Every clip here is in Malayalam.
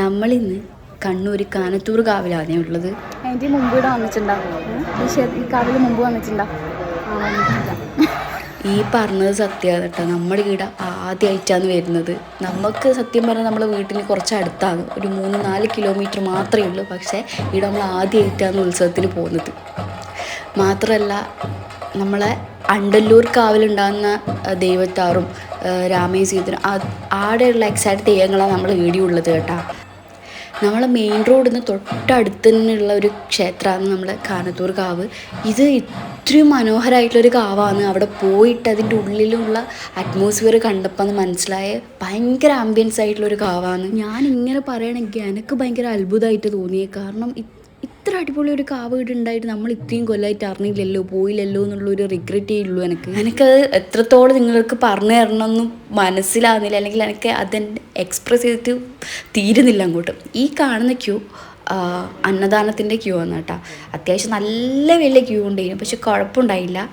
നമ്മളിന്ന് കണ്ണൂർ കാനത്തൂർ കാവിലാണ് ഉള്ളത്. അതിൻ്റെ മുമ്പ് ഇവിടെ വന്നിട്ടുണ്ടാവും. ഈ കാവിൽ മുമ്പ് വന്നിട്ടുണ്ടാവും. ഈ പറഞ്ഞത് സത്യമാണ് കേട്ടോ. നമ്മളിവിടെ ആദ്യമായിട്ടാണ് വരുന്നത്. നമുക്ക് സത്യം പറഞ്ഞാൽ നമ്മളെ വീട്ടിന് കുറച്ച് അടുത്താണ്, ഒരു 3-4 കിലോമീറ്റർ മാത്രമേ ഉള്ളൂ. പക്ഷേ ഇവിടെ നമ്മൾ ആദ്യമായിട്ടാണ് ഉത്സവത്തിന് പോകുന്നത്. മാത്രമല്ല നമ്മളെ അണ്ടല്ലൂർ കാവിലുണ്ടാകുന്ന ദൈവത്താറും രാമേശ്വരത്തിനും ആടെയുള്ള എക്സാക്ട് തെയ്യങ്ങളാണ് നമ്മൾ വീഡിയോ ഉള്ളത് കേട്ടോ. നമ്മളെ മെയിൻ റോഡിൽ നിന്ന് തൊട്ടടുത്ത് തന്നെയുള്ള ഒരു ക്ഷേത്രമാണ് നമ്മുടെ കാനത്തൂർ കാവ്. ഇത് ഇത്രയും മനോഹരമായിട്ടുള്ളൊരു കാവാണ്. അവിടെ പോയിട്ട് അതിൻ്റെ ഉള്ളിലുള്ള അറ്റ്മോസ്ഫിയർ കണ്ടപ്പോൾ അത് മനസ്സിലായ ഭയങ്കര ആംബിയൻസ് ആയിട്ടുള്ളൊരു കാവാണ്. ഞാൻ ഇങ്ങനെ പറയണമെങ്കിൽ എനിക്ക് ഭയങ്കര അത്ഭുതമായിട്ട് തോന്നിയത്. കാരണം ഇത്ര അടിപൊളി ഒരു കാവ് വീട് ഉണ്ടായിട്ട് നമ്മൾ ഇത്രയും കൊല്ലമായിട്ട് അറിഞ്ഞില്ലല്ലോ, പോയില്ലല്ലോ എന്നുള്ളൊരു റിഗ്രറ്റേ ഉള്ളൂ. എനിക്കത് എത്രത്തോളം നിങ്ങൾക്ക് പറഞ്ഞു തരണമെന്നും മനസ്സിലാകുന്നില്ല, അല്ലെങ്കിൽ എനിക്ക് അതെന്നെ എക്സ്പ്രസ് ചെയ്തിട്ട് തീരുന്നില്ല അങ്ങോട്ട്. ഈ കാണുന്ന ക്യൂ അന്നദാനത്തിൻ്റെ ക്യൂ ആണ് കേട്ടോ. അത്യാവശ്യം നല്ല വലിയ ക്യൂ ഉണ്ടായിരുന്നു, പക്ഷെ കുഴപ്പമുണ്ടായില്ല.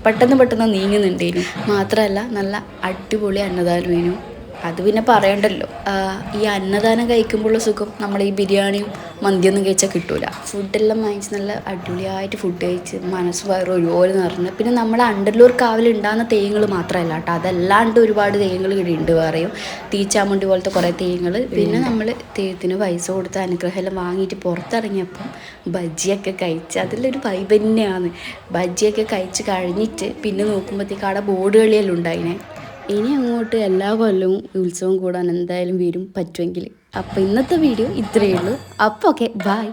പെട്ടെന്ന് നീങ്ങുന്നുണ്ടായിരുന്നു. മാത്രമല്ല നല്ല അടിപൊളി അന്നദാനമേനു. അത് പിന്നെ പറയണ്ടല്ലോ. ഈ അന്നദാനം കഴിക്കുമ്പോഴുള്ള സുഖം നമ്മൾ ഈ ബിരിയാണിയും മന്തിയൊന്നും കഴിച്ചാൽ കിട്ടൂല. ഫുഡെല്ലാം വാങ്ങിച്ച് നല്ല അടിപൊളിയായിട്ട് ഫുഡ് കഴിച്ച് മനസ്സ് വയറും ഒരുപോലെ നിറഞ്ഞ്. പിന്നെ നമ്മുടെ അണ്ടല്ലൂർ കാവിൽ ഉണ്ടാകുന്ന തെയ്യങ്ങൾ മാത്രമല്ല കേട്ടോ, അതല്ലാണ്ട് ഒരുപാട് തെയ്യങ്ങൾ ഇവിടെ ഉണ്ട്. വേറെയും തീച്ചാമുണ്ടി പോലത്തെ കുറേ തെയ്യങ്ങൾ. പിന്നെ നമ്മൾ തെയ്യത്തിന് പൈസ കൊടുത്ത് അനുഗ്രഹമെല്ലാം വാങ്ങിയിട്ട് പുറത്തിറങ്ങിയപ്പം ബജ്ജിയൊക്കെ കഴിച്ച് അതിലൊരു വൈബ് തന്നെയാണ്. ബജ്ജിയൊക്കെ കഴിച്ച് കഴിഞ്ഞിട്ട് പിന്നെ നോക്കുമ്പോഴത്തേക്ക് അവിടെ ബോർഡ് കളിയെല്ലാം ഉണ്ടായിനെ. ഇനി അങ്ങോട്ട് എല്ലാ കൊല്ലവും ഉത്സവം കൂടാൻ എന്തായാലും വരും പറ്റുമെങ്കിൽ. അപ്പോൾ ഇന്നത്തെ വീഡിയോ ഇത്രയേ ഉള്ളൂ. അപ്പോൾ ഓക്കെ, ബൈ.